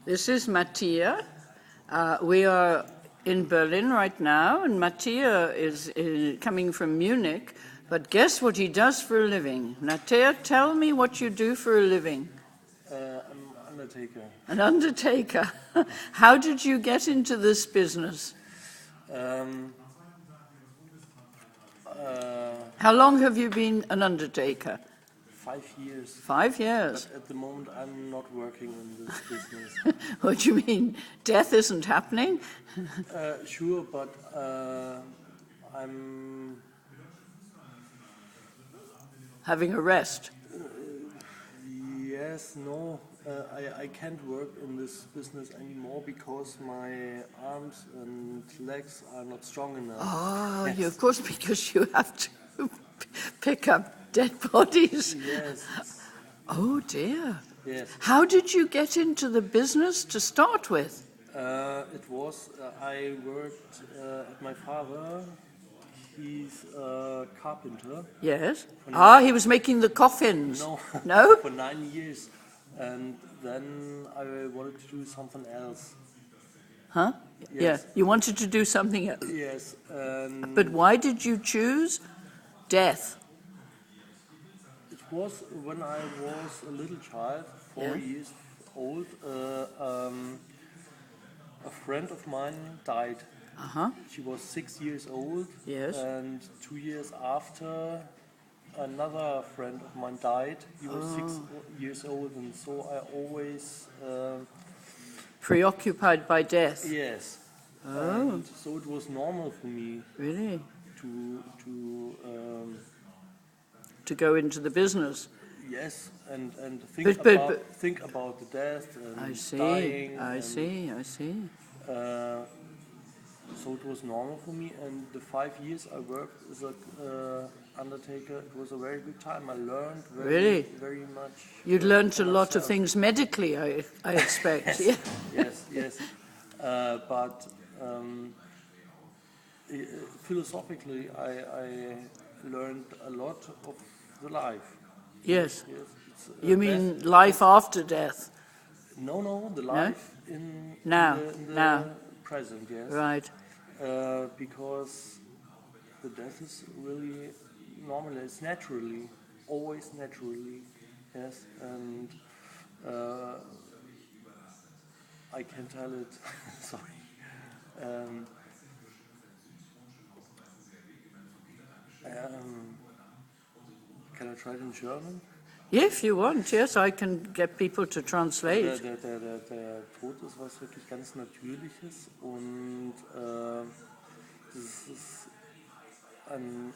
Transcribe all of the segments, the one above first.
This is Mattia. We are in Berlin right now, and Mattia is coming from Munich. But guess what he does for a living? Mattia, tell me what you do for a living. I'm an undertaker. An undertaker. How did you get into this business? How long have you been an undertaker? 5 years. 5 years. But at the moment, I'm not working in this business. What do you mean? Death isn't happening? Sure, but I'm having a rest. Yes, no. I can't work in this business anymore because my arms and legs are not strong enough. Oh, yes. Of course, because you have to pick up dead bodies. Yes. Oh dear. Yes. How did you get into the business to start with? It was, I worked at my father. He's a carpenter. Yes. He was making the coffins. No. No? For 9 years. And then I wanted to do something else. Huh? Yes. Yeah. You wanted to do something else. Yes. But why did you choose death? It was when I was a little child, 4 years old. A friend of mine died. She was 6 years old. Yes. And 2 years after, another friend of mine died. He was 6 years old, and so I always preoccupied by death. Yes. Oh. And so it was normal for me. Really? To go into the business. Yes, and think about the death and dying. I see. So it was normal for me, and the 5 years I worked as an undertaker, it was a very good time. I learned very much. You'd learned a lot of things medically, I expect. Yes. But philosophically, I learned a lot of the life. Yes. You mean life after death? No, the life in the present, yes. Right. Because the death is really normal. It's naturally, always naturally, yes. And I can tell it. Sorry. Can I try it in German? If you want, yes, I can get people to translate. Der Tod ist was wirklich ganz Natürliches und das ist ein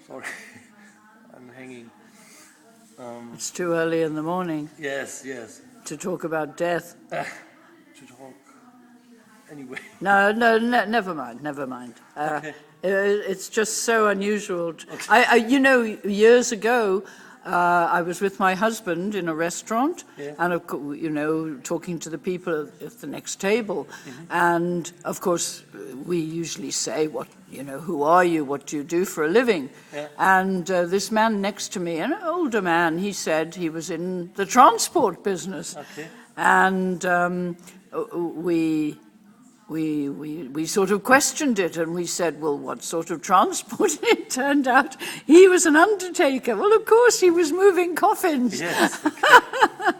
sorry, I'm hanging. It's too early in the morning. Yes. To talk about death. To talk anyway. No, never mind. Okay. It's just so unusual. Years ago, I was with my husband in a restaurant, and talking to the people at the next table, and of course we usually say, who are you? What do you do for a living? Yeah. And this man next to me, an older man, he said he was in the transport business, and we sort of questioned it, and we said, well, what sort of transport? It turned out he was an undertaker. Well, of course, he was moving coffins. Yes. Okay.